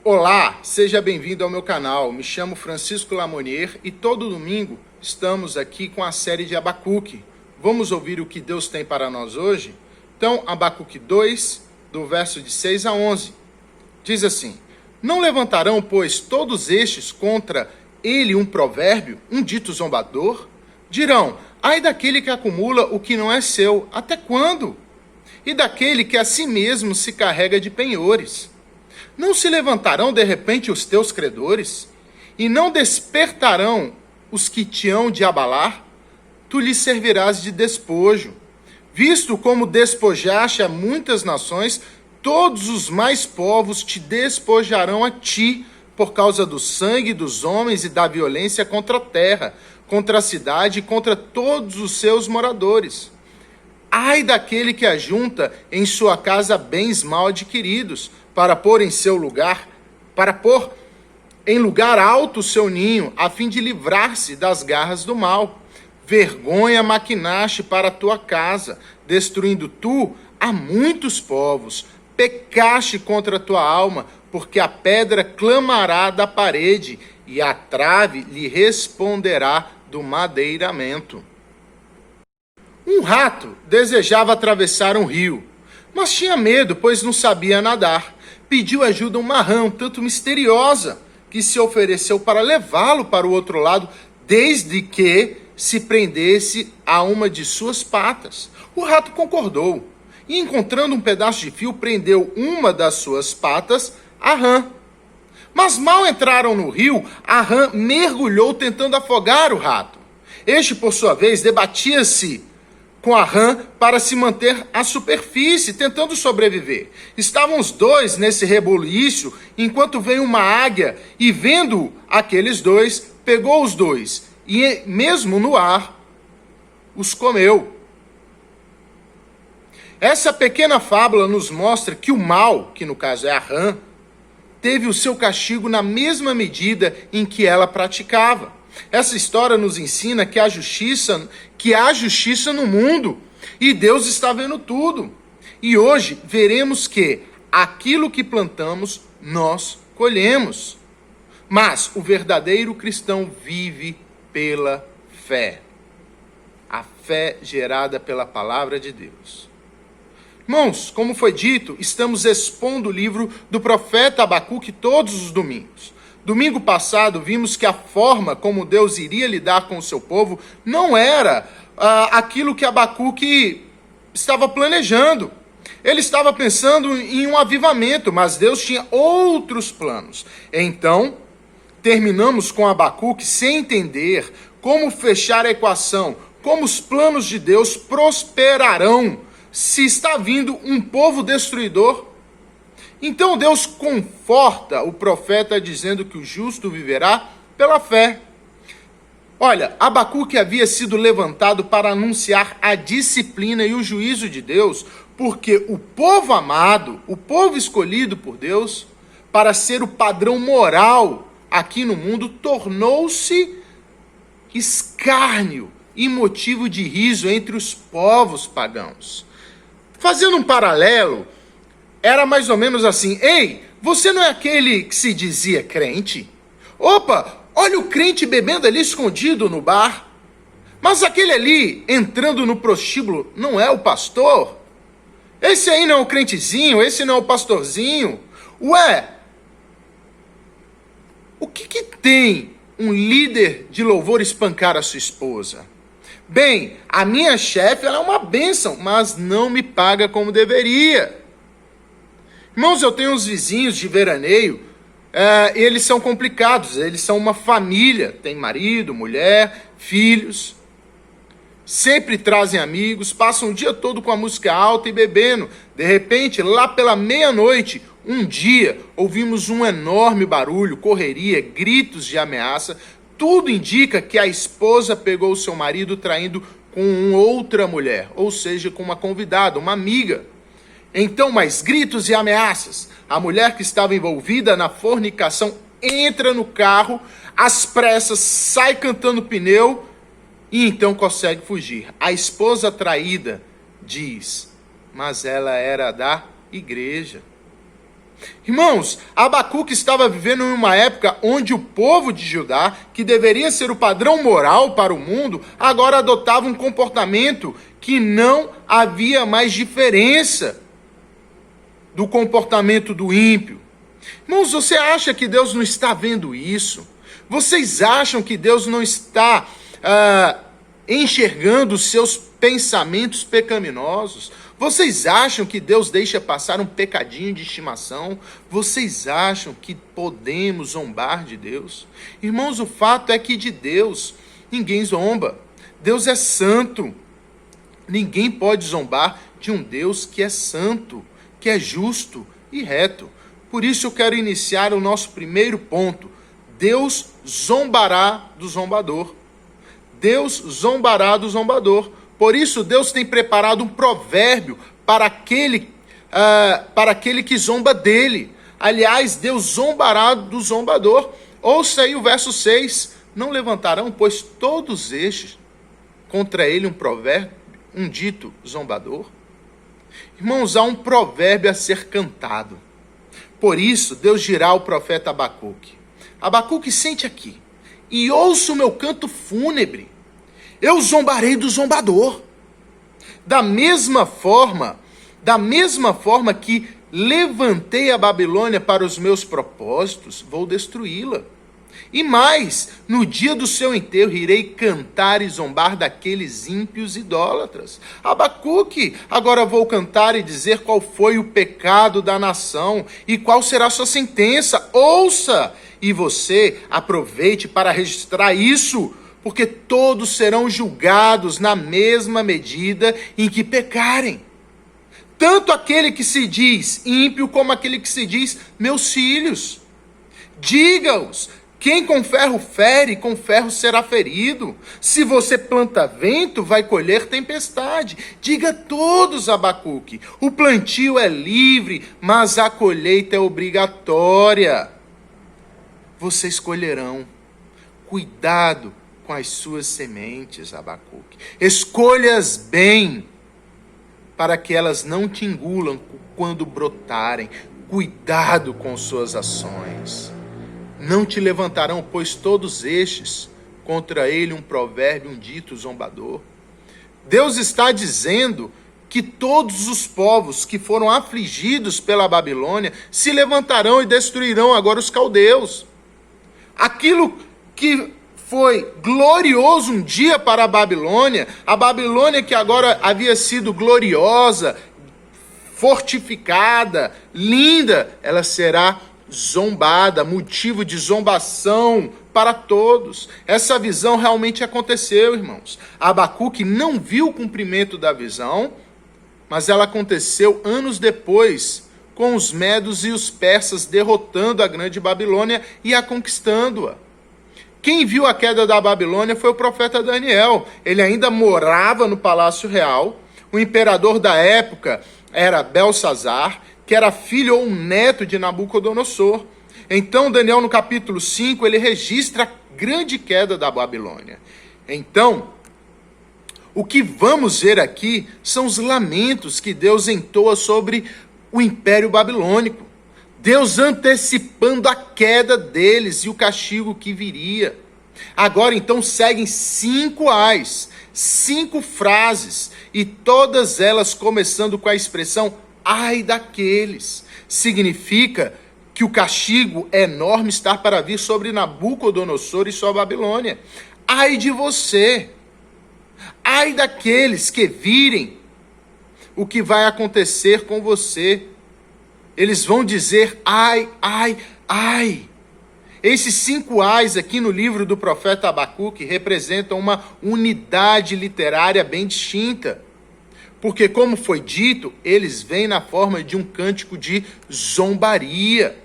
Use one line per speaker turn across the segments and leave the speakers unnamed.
Olá, seja bem-vindo ao meu canal. Me chamo Francisco Lamonier e todo domingo estamos aqui com a série de Abacuque. Vamos ouvir o que Deus tem para nós hoje? Então, Abacuque 2, do verso de 6 a 11. Diz assim: Não levantarão, pois, todos estes contra ele um provérbio, um dito zombador? Dirão, ai daquele que acumula o que não é seu, até quando? E daquele que a si mesmo se carrega de penhores. Não se levantarão de repente os teus credores? E não despertarão os que te hão de abalar? Tu lhes servirás de despojo. Visto como despojaste a muitas nações, todos os mais povos te despojarão a ti, por causa do sangue dos homens e da violência contra a terra, contra a cidade e contra todos os seus moradores. Ai daquele que ajunta em sua casa bens mal adquiridos, para pôr em lugar alto o seu ninho, a fim de livrar-se das garras do mal. Vergonha maquinaste para a tua casa, destruindo tu a muitos povos. Pecaste contra a tua alma, porque a pedra clamará da parede, e a trave lhe responderá do madeiramento. Um rato desejava atravessar um rio, mas tinha medo, pois não sabia nadar. Pediu ajuda a uma rã um tanto misteriosa, que se ofereceu para levá-lo para o outro lado, desde que se prendesse a uma de suas patas. O rato concordou, e encontrando um pedaço de fio, prendeu uma das suas patas à rã. Mas mal entraram no rio, a rã mergulhou tentando afogar o rato. Este, por sua vez, debatia-se com a rã para se manter à superfície, tentando sobreviver. Estavam os dois nesse rebuliço, enquanto veio uma águia e, vendo aqueles dois, pegou os dois e, mesmo no ar, os comeu. Essa pequena fábula nos mostra que o mal, que no caso é a rã, teve o seu castigo na mesma medida em que ela praticava. Essa história nos ensina que há justiça no mundo e Deus está vendo tudo. E hoje veremos que aquilo que plantamos, nós colhemos. Mas o verdadeiro cristão vive pela fé. A fé gerada pela palavra de Deus. Irmãos, como foi dito, estamos expondo o livro do profeta Abacuque todos os domingos. Domingo passado, vimos que a forma como Deus iria lidar com o seu povo não era aquilo que Abacuque estava planejando. Ele estava pensando em um avivamento, mas Deus tinha outros planos. Então, terminamos com Abacuque sem entender como fechar a equação, como os planos de Deus prosperarão se está vindo um povo destruidor. Então Deus conforta o profeta dizendo que o justo viverá pela fé. Olha, Abacuque havia sido levantado para anunciar a disciplina e o juízo de Deus, porque o povo amado, o povo escolhido por Deus, para ser o padrão moral aqui no mundo, tornou-se escárnio e motivo de riso entre os povos pagãos. Fazendo um paralelo, era mais ou menos assim: ei, você não é aquele que se dizia crente? Opa, olha o crente bebendo ali escondido no bar. Mas aquele ali entrando no prostíbulo não é o pastor? Esse aí não é o crentezinho, esse não é o pastorzinho. Ué, o que tem um líder de louvor espancar a sua esposa? Bem, a minha chefe, ela é uma bênção, mas não me paga como deveria. Irmãos, eu tenho uns vizinhos de veraneio, eles são complicados, eles são uma família, tem marido, mulher, filhos, sempre trazem amigos, passam o dia todo com a música alta e bebendo. De repente, lá pela meia-noite, um dia, ouvimos um enorme barulho, correria, gritos de ameaça. Tudo indica que a esposa pegou o seu marido traindo com outra mulher, ou seja, com uma convidada, uma amiga. Então, mais gritos e ameaças. A mulher que estava envolvida na fornicação entra no carro, às pressas, sai cantando pneu e então consegue fugir. A esposa traída diz, mas ela era da igreja. Irmãos, Abacuque estava vivendo em uma época onde o povo de Judá, que deveria ser o padrão moral para o mundo, agora adotava um comportamento que não havia mais diferença do comportamento do ímpio. Irmãos, você acha que Deus não está vendo isso? Vocês acham que Deus não está enxergando os seus pensamentos pecaminosos? Vocês acham que Deus deixa passar um pecadinho de estimação? Vocês acham que podemos zombar de Deus? Irmãos, o fato é que de Deus ninguém zomba. Deus é santo. Ninguém pode zombar de um Deus que é santo, que é justo e reto. Por isso eu quero iniciar o nosso primeiro ponto. Deus zombará do zombador. Deus zombará do zombador. Por isso Deus tem preparado um provérbio para aquele que zomba dele. Aliás, Deus zombará do zombador. Ouça aí o verso 6. Não levantarão, pois todos estes contra ele um provérbio, um dito zombador? Irmãos, há um provérbio a ser cantado. Por isso, Deus dirá ao profeta Abacuque: Abacuque, sente aqui e ouça o meu canto fúnebre. Eu zombarei do zombador. Da mesma forma que levantei a Babilônia para os meus propósitos, vou destruí-la. E mais, no dia do seu enterro irei cantar e zombar daqueles ímpios idólatras. Abacuque, agora vou cantar e dizer qual foi o pecado da nação e qual será a sua sentença. Ouça! E você aproveite para registrar isso, porque todos serão julgados na mesma medida em que pecarem. Tanto aquele que se diz ímpio, como aquele que se diz meus filhos. Diga-os, quem com ferro fere, com ferro será ferido. Se você planta vento, vai colher tempestade. Diga a todos, Abacuque, o plantio é livre, mas a colheita é obrigatória. Vocês colherão. Cuidado com as suas sementes, Abacuque. Escolha-as bem, para que elas não te engulam quando brotarem. Cuidado com suas ações. Não te levantarão, pois todos estes, contra ele um provérbio, um dito zombador. Deus está dizendo que todos os povos que foram afligidos pela Babilônia se levantarão e destruirão agora os caldeus. Aquilo que foi glorioso um dia para a Babilônia que agora havia sido gloriosa, fortificada, linda, ela será zombada, motivo de zombação para todos. Essa visão realmente aconteceu, irmãos. Abacuque não viu o cumprimento da visão, mas ela aconteceu anos depois, com os medos e os persas derrotando a grande Babilônia e a conquistando-a. Quem viu a queda da Babilônia foi o profeta Daniel. Ele ainda morava no palácio real. O imperador da época era Belsazar, que era filho ou neto de Nabucodonosor. Então, Daniel, no capítulo 5, ele registra a grande queda da Babilônia. Então, o que vamos ver aqui são os lamentos que Deus entoa sobre o Império Babilônico. Deus antecipando a queda deles e o castigo que viria. Agora, então, seguem 5 ais, 5 frases, e todas elas começando com a expressão ai daqueles. Significa que o castigo enorme está para vir sobre Nabucodonosor e sua Babilônia. Ai de você. Ai daqueles que virem o que vai acontecer com você. Eles vão dizer ai, ai, ai. Esses 5 ais aqui no livro do profeta Abacuque representam uma unidade literária bem distinta. Porque, como foi dito, eles vêm na forma de um cântico de zombaria.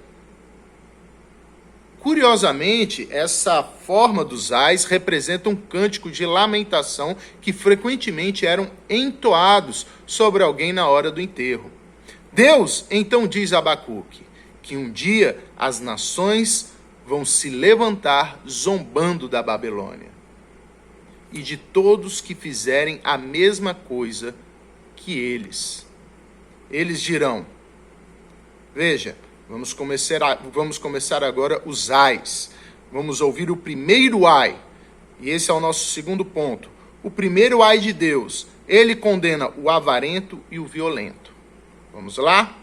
Curiosamente, essa forma dos ais representa um cântico de lamentação que frequentemente eram entoados sobre alguém na hora do enterro. Deus, então, diz a Abacuque, que um dia as nações vão se levantar zombando da Babilônia e de todos que fizerem a mesma coisa que eles. Eles dirão, veja, Vamos começar agora os ais. Vamos ouvir o primeiro ai. E esse é o nosso segundo ponto. O primeiro ai de Deus. Ele condena o avarento e o violento. Vamos lá?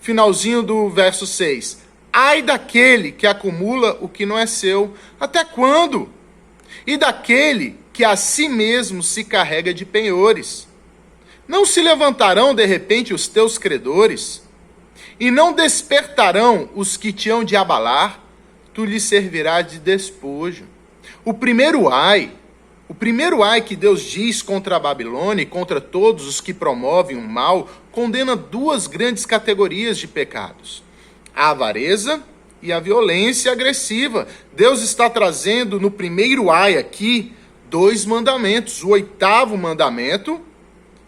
Finalzinho do verso 6. Ai daquele que acumula o que não é seu. Até quando? E daquele que a si mesmo se carrega de penhores. Não se levantarão de repente os teus credores? E não despertarão os que te hão de abalar? Tu lhes servirás de despojo. O primeiro ai que Deus diz contra a Babilônia e contra todos os que promovem o mal, condena duas grandes categorias de pecados: a avareza e a violência agressiva. Deus está trazendo no primeiro ai aqui 2 mandamentos. O 8º mandamento,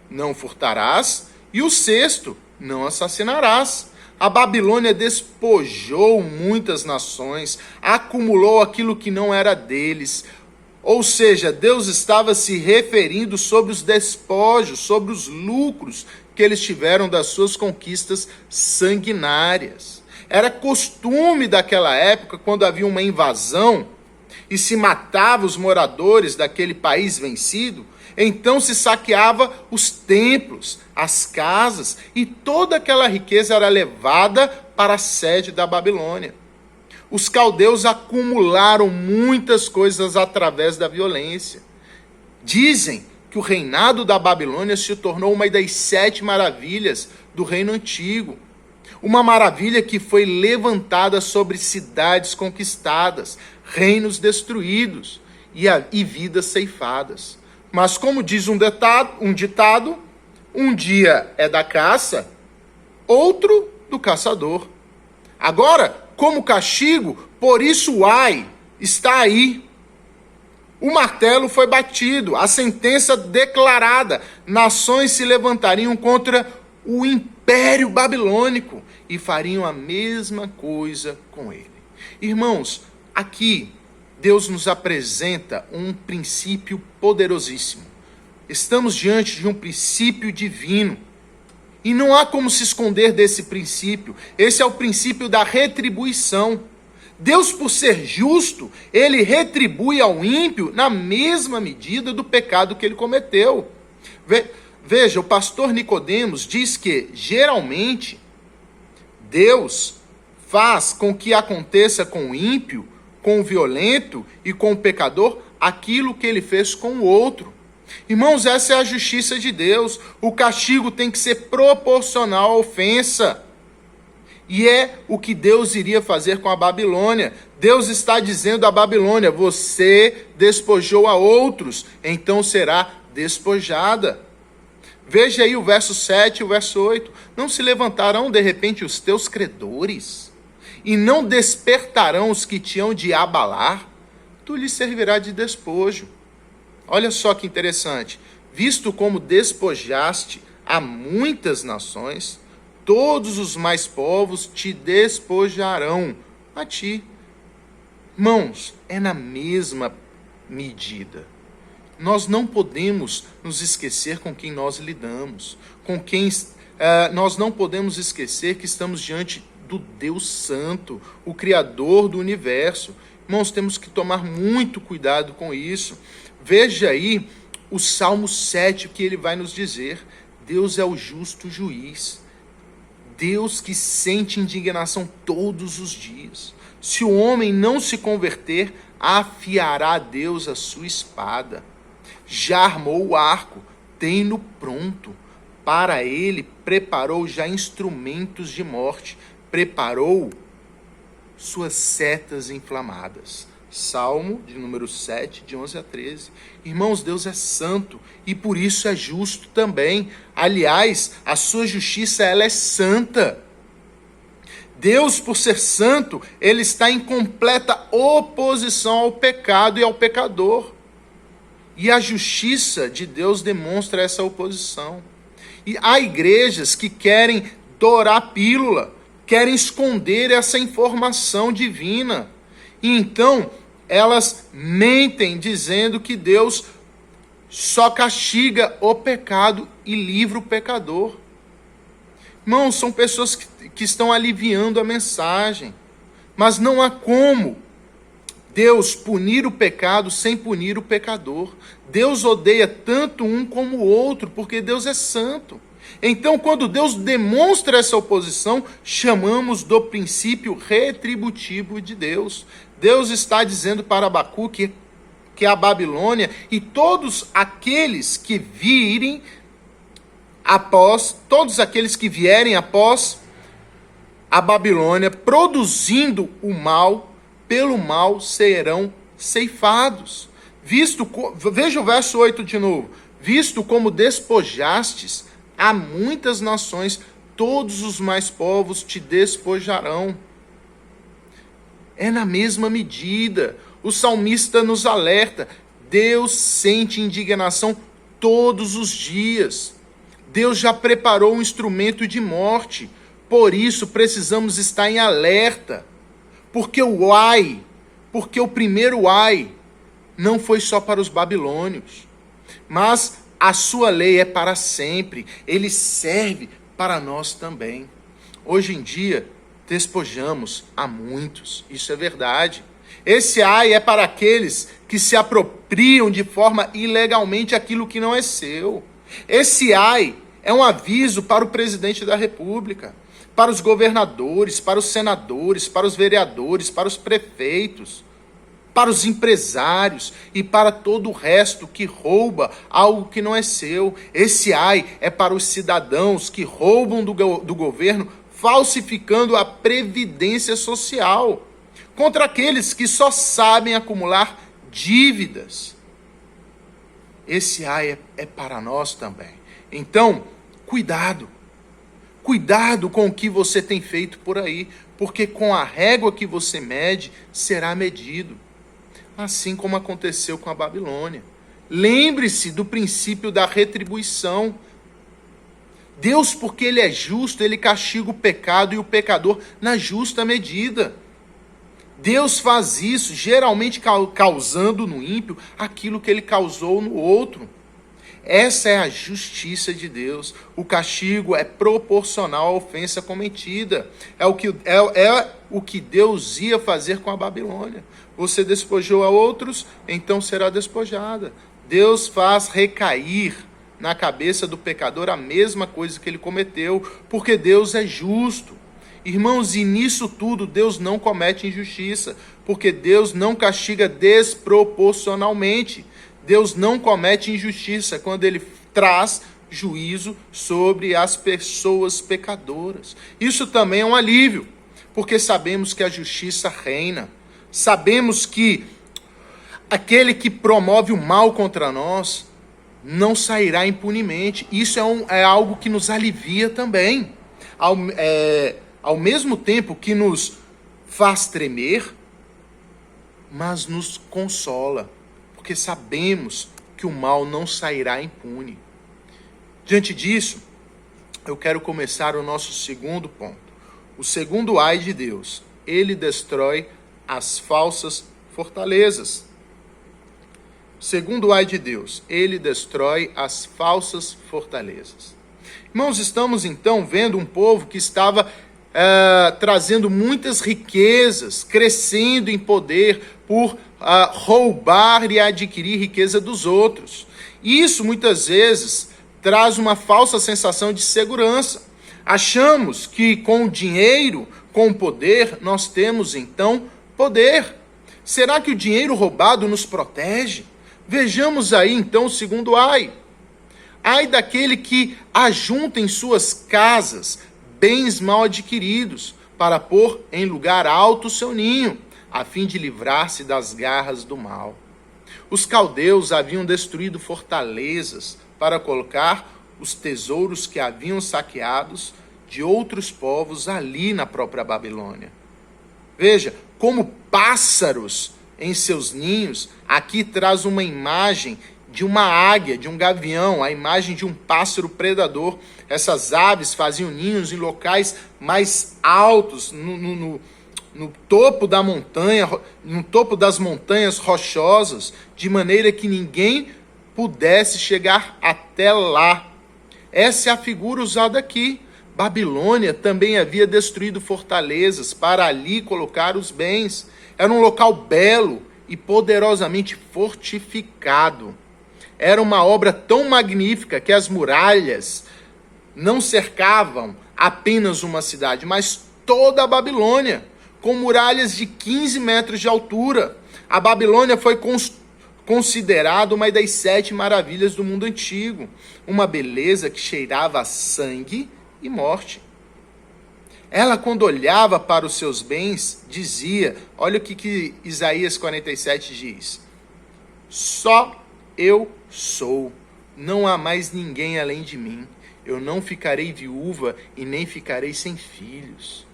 não furtarás, e o 6º, não assassinarás. A Babilônia despojou muitas nações, acumulou aquilo que não era deles. Ou seja, Deus estava se referindo sobre os despojos, sobre os lucros que eles tiveram das suas conquistas sanguinárias. Era costume daquela época, quando havia uma invasão e se matava os moradores daquele país vencido, então se saqueava os templos, as casas, e toda aquela riqueza era levada para a sede da Babilônia. Os caldeus acumularam muitas coisas através da violência. Dizem que o reinado da Babilônia se tornou uma das 7 maravilhas do reino antigo. Uma maravilha que foi levantada sobre cidades conquistadas, reinos destruídos e vidas ceifadas. Mas como diz um ditado, um dia é da caça, outro do caçador. Agora, como castigo, por isso o ai está aí. O martelo foi batido, a sentença declarada. Nações se levantariam contra o império babilônico e fariam a mesma coisa com ele. Irmãos, aqui Deus nos apresenta um princípio poderosíssimo. Estamos diante de um princípio divino. E não há como se esconder desse princípio. Esse é o princípio da retribuição. Deus, por ser justo, ele retribui ao ímpio na mesma medida do pecado que ele cometeu. Veja, o pastor Nicodemos diz que, geralmente, Deus faz com que aconteça com o ímpio, com o violento e com o pecador aquilo que ele fez com o outro. Irmãos, essa é a justiça de Deus. O castigo tem que ser proporcional à ofensa. E é o que Deus iria fazer com a Babilônia. Deus está dizendo à Babilônia: você despojou a outros, então será despojada. Veja aí o verso 7 e o verso 8. Não se levantarão de repente os teus credores, e não despertarão os que te hão de abalar? Tu lhes servirá de despojo. Olha só que interessante. Visto como despojaste a muitas nações, todos os mais povos te despojarão a ti. Irmãos, é na mesma medida. Nós não podemos nos esquecer com quem nós lidamos, nós não podemos esquecer que estamos diante do Deus Santo, o Criador do universo. Irmãos, temos que tomar muito cuidado com isso. Veja aí o Salmo 7, que ele vai nos dizer: Deus é o justo juiz. Deus que sente indignação todos os dias. Se o homem não se converter, afiará Deus a sua espada. Já armou o arco, tem-no pronto. Para ele preparou já instrumentos de morte, preparou suas setas inflamadas. Salmo de número 7, de 11 a 13. Irmãos, Deus é santo e por isso é justo também. Aliás, a sua justiça, ela é santa. Deus, por ser santo, ele está em completa oposição ao pecado e ao pecador. E a justiça de Deus demonstra essa oposição. E há igrejas que querem dourar a pílula, querem esconder essa informação divina. E então, elas mentem dizendo que Deus só castiga o pecado e livra o pecador. Irmãos, são pessoas que estão aliviando a mensagem. Mas não há como Deus punir o pecado sem punir o pecador. Deus odeia tanto um como o outro, porque Deus é santo. Então, quando Deus demonstra essa oposição, chamamos do princípio retributivo de Deus. Deus está dizendo para Abacuque que a Babilônia e todos aqueles que vierem após a Babilônia, produzindo o mal, pelo mal serão ceifados. Veja o verso 8 de novo. Visto como despojastes a muitas nações, todos os mais povos te despojarão. É na mesma medida. O salmista nos alerta. Deus sente indignação todos os dias. Deus já preparou um instrumento de morte. Por isso precisamos estar em alerta. Porque o primeiro ai não foi só para os babilônios, mas a sua lei é para sempre. Ele serve para nós também. Hoje em dia, despojamos a muitos. Isso é verdade. Esse ai é para aqueles que se apropriam de forma ilegalmente aquilo que não é seu. Esse ai é um aviso para o presidente da República, para os governadores, para os senadores, para os vereadores, para os prefeitos, para os empresários e para todo o resto que rouba algo que não é seu. Esse ai é para os cidadãos que roubam do governo, falsificando a previdência social, contra aqueles que só sabem acumular dívidas. Esse ai é para nós também. Então, cuidado. Cuidado com o que você tem feito por aí, porque com a régua que você mede, será medido. Assim como aconteceu com a Babilônia. Lembre-se do princípio da retribuição. Deus, porque Ele é justo, Ele castiga o pecado e o pecador na justa medida. Deus faz isso, geralmente causando no ímpio aquilo que Ele causou no outro. Essa é a justiça de Deus. O castigo é proporcional à ofensa cometida. É o que Deus ia fazer com a Babilônia. Você despojou a outros, então será despojada. Deus faz recair na cabeça do pecador a mesma coisa que ele cometeu, porque Deus é justo. Irmãos, e nisso tudo Deus não comete injustiça, porque Deus não castiga desproporcionalmente. Deus não comete injustiça quando Ele traz juízo sobre as pessoas pecadoras. Isso também é um alívio, porque sabemos que a justiça reina. Sabemos que aquele que promove o mal contra nós não sairá impunemente. Isso é algo que nos alivia também. Ao mesmo tempo que nos faz tremer, mas nos consola. Porque sabemos que o mal não sairá impune. Diante disso, eu quero começar o nosso segundo ponto. O segundo ai de Deus. Ele destrói as falsas fortalezas. Segundo ai de Deus. Ele destrói as falsas fortalezas. Irmãos, estamos então vendo um povo que estava trazendo muitas riquezas, crescendo em poder por roubar e adquirir riqueza dos outros. Isso muitas vezes traz uma falsa sensação de segurança. Achamos que com o dinheiro, com o poder, nós temos então poder. Será que o dinheiro roubado nos protege? Vejamos aí então o segundo ai. Ai daquele que ajunta em suas casas bens mal adquiridos, para pôr em lugar alto o seu ninho, a fim de livrar-se das garras do mal. Os caldeus haviam destruído fortalezas para colocar os tesouros que haviam saqueados de outros povos ali na própria Babilônia. Veja, como pássaros em seus ninhos, aqui traz uma imagem de uma águia, de um gavião, a imagem de um pássaro predador. Essas aves faziam ninhos em locais mais altos, no topo da montanha, no topo das montanhas rochosas, de maneira que ninguém pudesse chegar até lá. Essa é a figura usada aqui. Babilônia também havia destruído fortalezas para ali colocar os bens. Era um local belo e poderosamente fortificado. Era uma obra tão magnífica que as muralhas não cercavam apenas uma cidade, mas toda a Babilônia, com muralhas de 15 metros de altura. A Babilônia foi considerada uma das 7 maravilhas do mundo antigo, uma beleza que cheirava a sangue e morte. Ela, quando olhava para os seus bens, dizia, olha o que Isaías 47 diz: só eu sou, não há mais ninguém além de mim. Eu não ficarei viúva e nem ficarei sem filhos.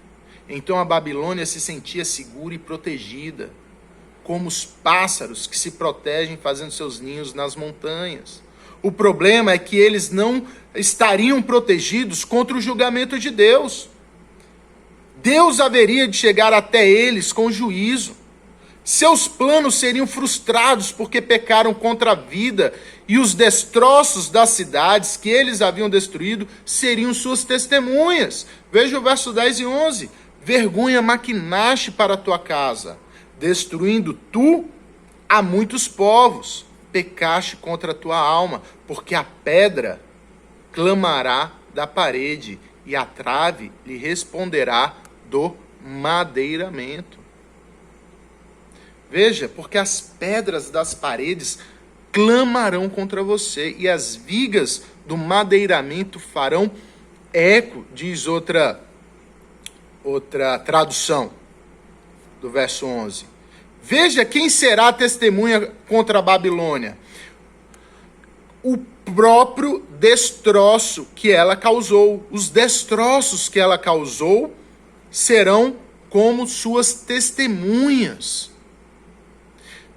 Então a Babilônia se sentia segura e protegida, como os pássaros que se protegem fazendo seus ninhos nas montanhas. O problema é que eles não estariam protegidos contra o julgamento de Deus. Deus haveria de chegar até eles com juízo. Seus planos seriam frustrados porque pecaram contra a vida, e os destroços das cidades que eles haviam destruído seriam suas testemunhas. Veja o verso 10 e 11. Vergonha maquinaste para a tua casa, destruindo tu a muitos povos. Pecaste contra a tua alma, porque a pedra clamará da parede e a trave lhe responderá do madeiramento. Veja, porque as pedras das paredes clamarão contra você e as vigas do madeiramento farão eco, diz outra tradução do verso 11. Veja quem será a testemunha contra a Babilônia. O próprio destroço que ela causou. Os destroços que ela causou serão como suas testemunhas.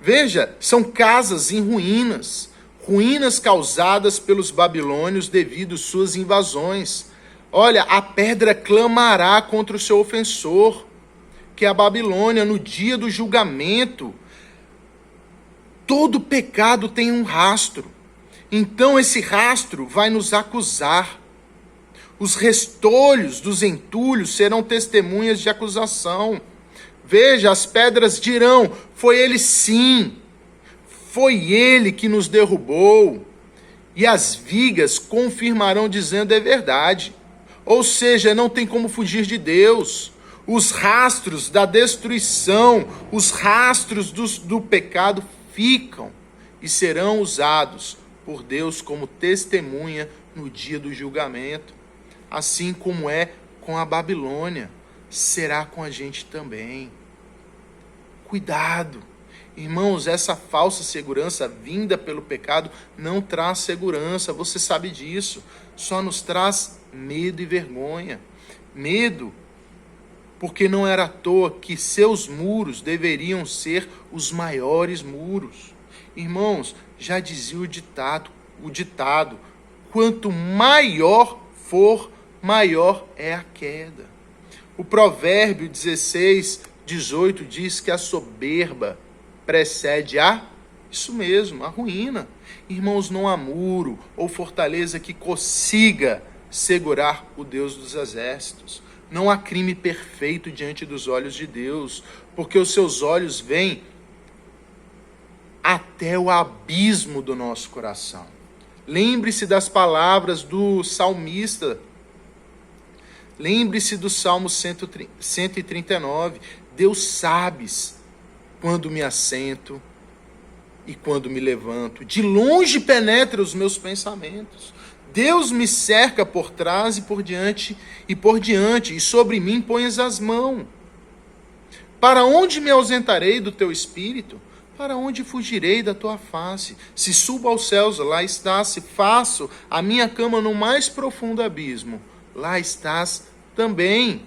Veja, são casas em ruínas, ruínas causadas pelos babilônios devido às suas invasões. Olha, a pedra clamará contra o seu ofensor, que é a Babilônia, no dia do julgamento. Todo pecado tem um rastro. Então esse rastro vai nos acusar. Os restolhos dos entulhos serão testemunhas de acusação. Veja, as pedras dirão, foi ele sim, foi ele que nos derrubou. E as vigas confirmarão dizendo, é verdade. Ou seja, não tem como fugir de Deus. Os rastros da destruição, os rastros do pecado ficam e serão usados por Deus como testemunha no dia do julgamento. Assim como é com a Babilônia, será com a gente também. Cuidado. Irmãos, essa falsa segurança vinda pelo pecado não traz segurança, você sabe disso. Só nos traz medo e vergonha. Medo, porque não era à toa que seus muros deveriam ser os maiores muros. Irmãos, já dizia o ditado, quanto maior for, maior é a queda. O provérbio 16:18 diz que a soberba precede isso mesmo, a ruína. Irmãos, não há muro ou fortaleza que consiga segurar o Deus dos exércitos. Não há crime perfeito diante dos olhos de Deus, porque os seus olhos veem até o abismo do nosso coração. Lembre-se das palavras do salmista. Lembre-se do Salmo 139. Deus sabes quando me assento e quando me levanto. De longe penetra os meus pensamentos. Deus me cerca por trás e por diante, e sobre mim pões as mãos. Para onde me ausentarei do teu espírito? Para onde fugirei da tua face? Se subo aos céus, lá estás. Se faço a minha cama no mais profundo abismo, lá estás também.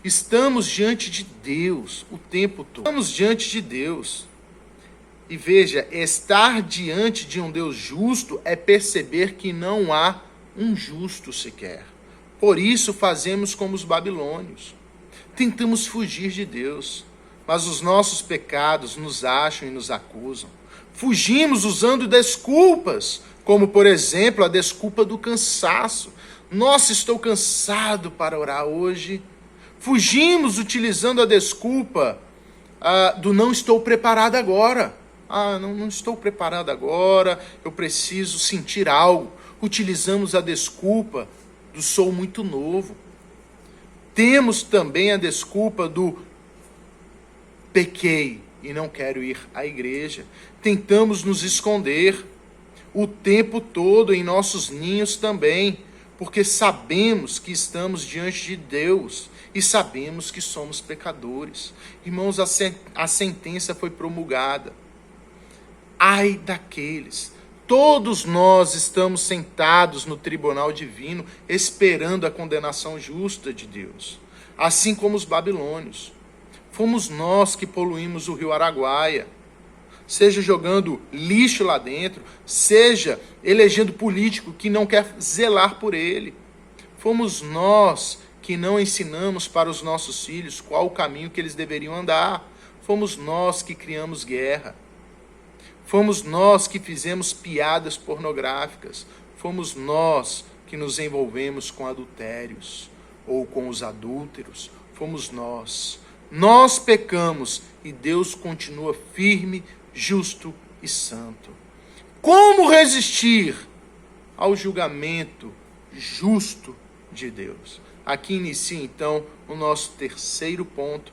Estamos diante de Deus o tempo todo. Estamos diante de Deus. E veja, estar diante de um Deus justo é perceber que não há um justo sequer. Por isso fazemos como os babilônios. Tentamos fugir de Deus, mas os nossos pecados nos acham e nos acusam. Fugimos usando desculpas, como, por exemplo, a desculpa do cansaço. Nossa, estou cansado para orar hoje. Fugimos utilizando a desculpa do não estou preparado agora. Não estou preparado agora, eu preciso sentir algo. Utilizamos a desculpa do sou muito novo. Temos também a desculpa do pequei e não quero ir à igreja. Tentamos nos esconder o tempo todo em nossos ninhos também, porque sabemos que estamos diante de Deus e sabemos que somos pecadores. Irmãos, a sentença foi promulgada. Ai daqueles. Todos nós estamos sentados no tribunal divino, esperando a condenação justa de Deus, assim como os babilônios. Fomos nós que poluímos o rio Araguaia, seja jogando lixo lá dentro, seja elegendo político que não quer zelar por ele. Fomos nós que não ensinamos para os nossos filhos qual o caminho que eles deveriam andar. Fomos nós que criamos guerra. Fomos nós que fizemos piadas pornográficas. Fomos nós que nos envolvemos com adultérios ou com os adúlteros. Fomos nós. Nós pecamos e Deus continua firme, justo e santo. Como resistir ao julgamento justo de Deus? Aqui inicia então o nosso terceiro ponto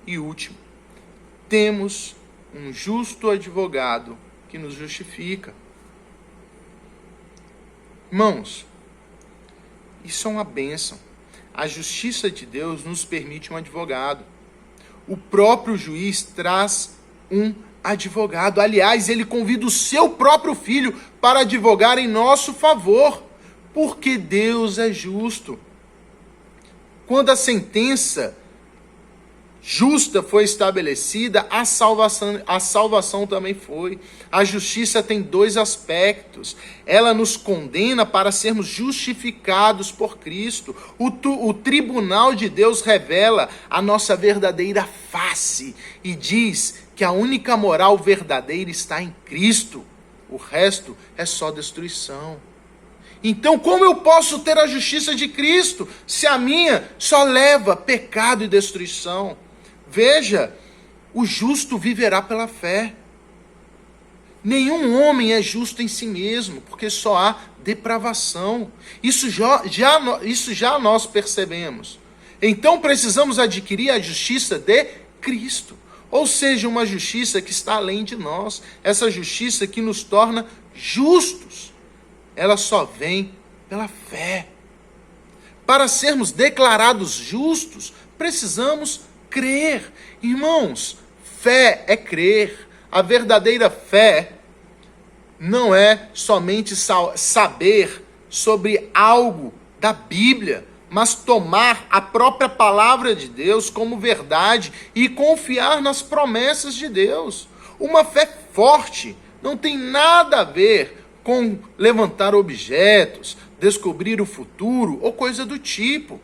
e último. Temos um justo advogado que nos justifica. Irmãos, isso é uma bênção. A justiça de Deus nos permite um advogado. O próprio juiz traz um advogado. Aliás, ele convida o seu próprio filho para advogar em nosso favor, porque Deus é justo. Quando a sentença justa foi estabelecida, a salvação também foi. A justiça tem dois aspectos. Ela nos condena para sermos justificados por Cristo. O tribunal de Deus revela a nossa verdadeira face e diz que a única moral verdadeira está em Cristo. O resto é só destruição. Então, como eu posso ter a justiça de Cristo se a minha só leva pecado e destruição? Veja, o justo viverá pela fé. Nenhum homem é justo em si mesmo, porque só há depravação. Isso já nós percebemos. Então precisamos adquirir a justiça de Cristo. Ou seja, uma justiça que está além de nós. Essa justiça que nos torna justos. Ela só vem pela fé. Para sermos declarados justos, precisamos crer. Irmãos, fé é crer. A verdadeira fé não é somente saber sobre algo da Bíblia, mas tomar a própria palavra de Deus como verdade e confiar nas promessas de Deus. Uma fé forte não tem nada a ver com levantar objetos, descobrir o futuro ou coisa do tipo.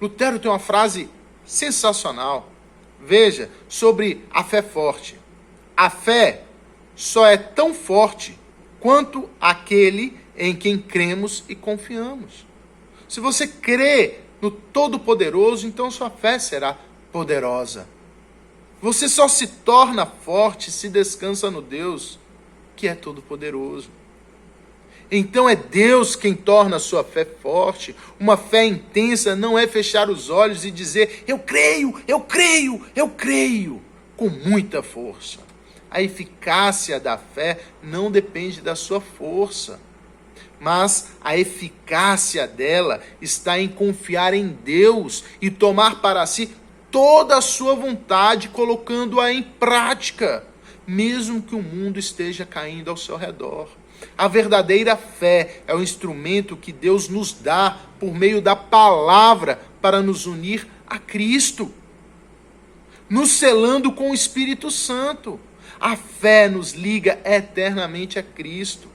Lutero tem uma frase sensacional. Veja, sobre a fé forte. A fé só é tão forte quanto aquele em quem cremos e confiamos. Se você crê no Todo-Poderoso, então sua fé será poderosa. Você só se torna forte se descansa no Deus que é Todo-Poderoso. Então é Deus quem torna a sua fé forte. Uma fé intensa não é fechar os olhos e dizer, eu creio, eu creio, eu creio, com muita força. A eficácia da fé não depende da sua força, mas a eficácia dela está em confiar em Deus e tomar para si toda a sua vontade, colocando-a em prática, mesmo que o mundo esteja caindo ao seu redor. A verdadeira fé é o instrumento que Deus nos dá por meio da palavra para nos unir a Cristo, nos selando com o Espírito Santo. A fé nos liga eternamente a Cristo.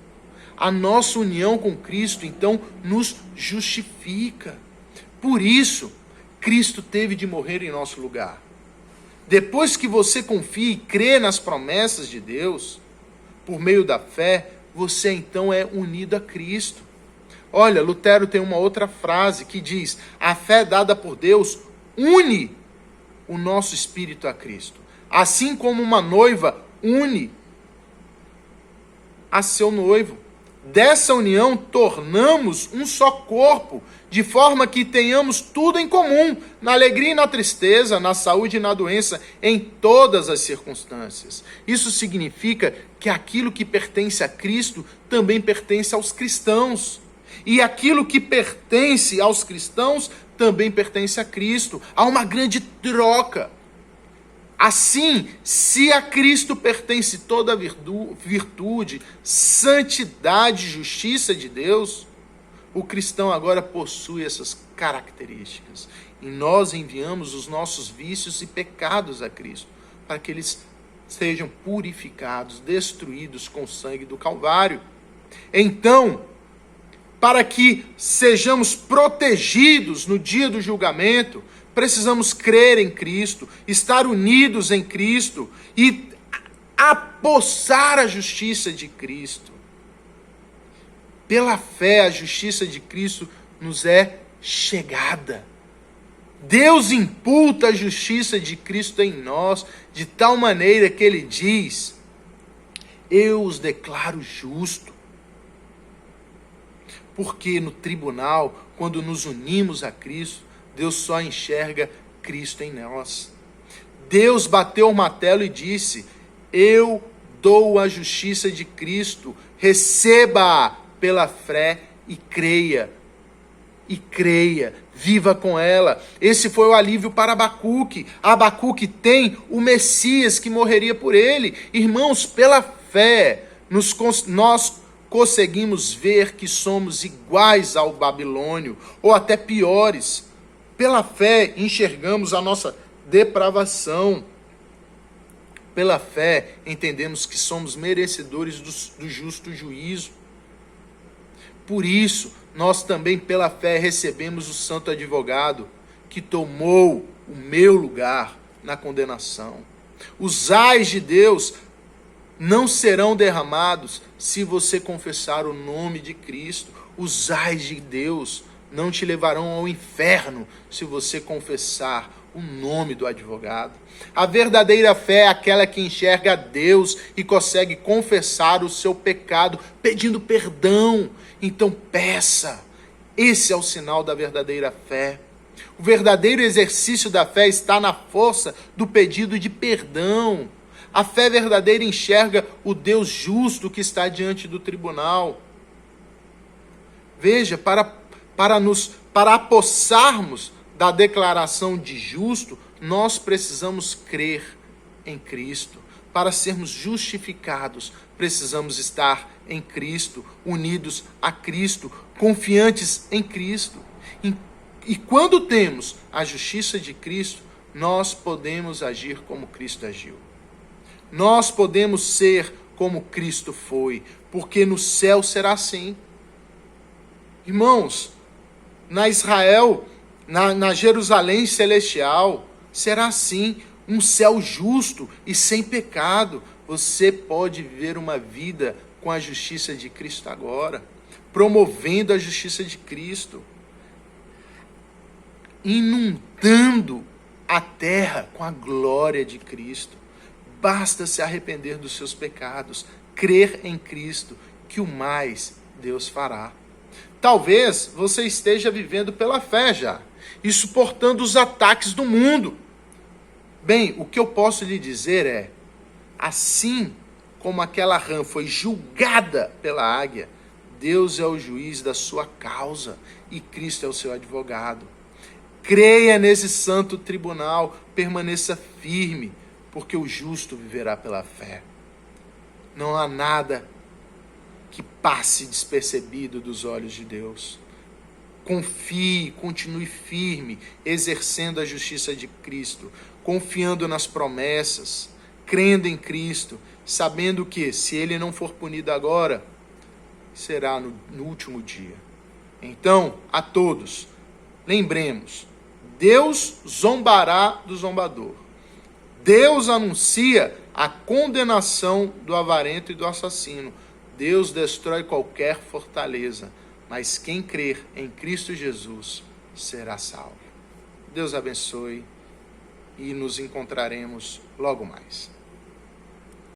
A nossa união com Cristo, então, nos justifica. Por isso, Cristo teve de morrer em nosso lugar. Depois que você confia e crê nas promessas de Deus, por meio da fé, você então é unido a Cristo. Olha, Lutero tem uma outra frase que diz: a fé dada por Deus une o nosso espírito a Cristo, assim como uma noiva une a seu noivo. Dessa união tornamos um só corpo, de forma que tenhamos tudo em comum, na alegria e na tristeza, na saúde e na doença, em todas as circunstâncias. Isso significa que aquilo que pertence a Cristo também pertence aos cristãos. E aquilo que pertence aos cristãos também pertence a Cristo. Há uma grande troca. Assim, se a Cristo pertence toda a virtude, santidade e justiça de Deus, o cristão agora possui essas características. E nós enviamos os nossos vícios e pecados a Cristo, para que eles sejam purificados, destruídos com o sangue do Calvário. Então, para que sejamos protegidos no dia do julgamento, precisamos crer em Cristo, estar unidos em Cristo e apossar a justiça de Cristo. Pela fé, a justiça de Cristo nos é chegada. Deus imputa a justiça de Cristo em nós, de tal maneira que Ele diz: eu os declaro justo. Porque no tribunal, quando nos unimos a Cristo, Deus só enxerga Cristo em nós. Deus bateu o martelo e disse: eu dou a justiça de Cristo, receba-a pela fé e creia. E creia, viva com ela. Esse foi o alívio para Abacuque. Abacuque tem o Messias que morreria por ele. Irmãos, pela fé, nós conseguimos ver que somos iguais ao babilônio, ou até piores. Pela fé, enxergamos a nossa depravação. Pela fé, entendemos que somos merecedores do justo juízo. Por isso, nós também, pela fé, recebemos o santo advogado, que tomou o meu lugar na condenação. Os ais de Deus não serão derramados se você confessar o nome de Cristo. Os ais de Deus não te levarão ao inferno se você confessar o nome do advogado. A verdadeira fé é aquela que enxerga a Deus e consegue confessar o seu pecado, pedindo perdão. Então peça. Esse é o sinal da verdadeira fé. O verdadeiro exercício da fé está na força do pedido de perdão. A fé verdadeira enxerga o Deus justo que está diante do tribunal. Veja, para apossarmos da declaração de justo, nós precisamos crer em Cristo. Para sermos justificados, precisamos estar em Cristo, unidos a Cristo, confiantes em Cristo. E quando temos a justiça de Cristo, nós podemos agir como Cristo agiu. Nós podemos ser como Cristo foi, porque no céu será assim. Irmãos, na Israel, na Jerusalém celestial, será assim, um céu justo e sem pecado. Você pode viver uma vida com a justiça de Cristo agora, promovendo a justiça de Cristo, inundando a terra com a glória de Cristo. Basta se arrepender dos seus pecados, crer em Cristo, que o mais Deus fará. Talvez você esteja vivendo pela fé já, e suportando os ataques do mundo. Bem, o que eu posso lhe dizer é, assim como aquela rã foi julgada pela águia, Deus é o juiz da sua causa e Cristo é o seu advogado. Creia nesse santo tribunal, permaneça firme, porque o justo viverá pela fé. Não há nada que passe despercebido dos olhos de Deus. Confie, continue firme, exercendo a justiça de Cristo, confiando nas promessas, crendo em Cristo, sabendo que, se ele não for punido agora, será no último dia. Então, a todos, lembremos, Deus zombará do zombador. Deus anuncia a condenação do avarento e do assassino. Deus destrói qualquer fortaleza, mas quem crer em Cristo Jesus será salvo. Deus abençoe e nos encontraremos logo mais.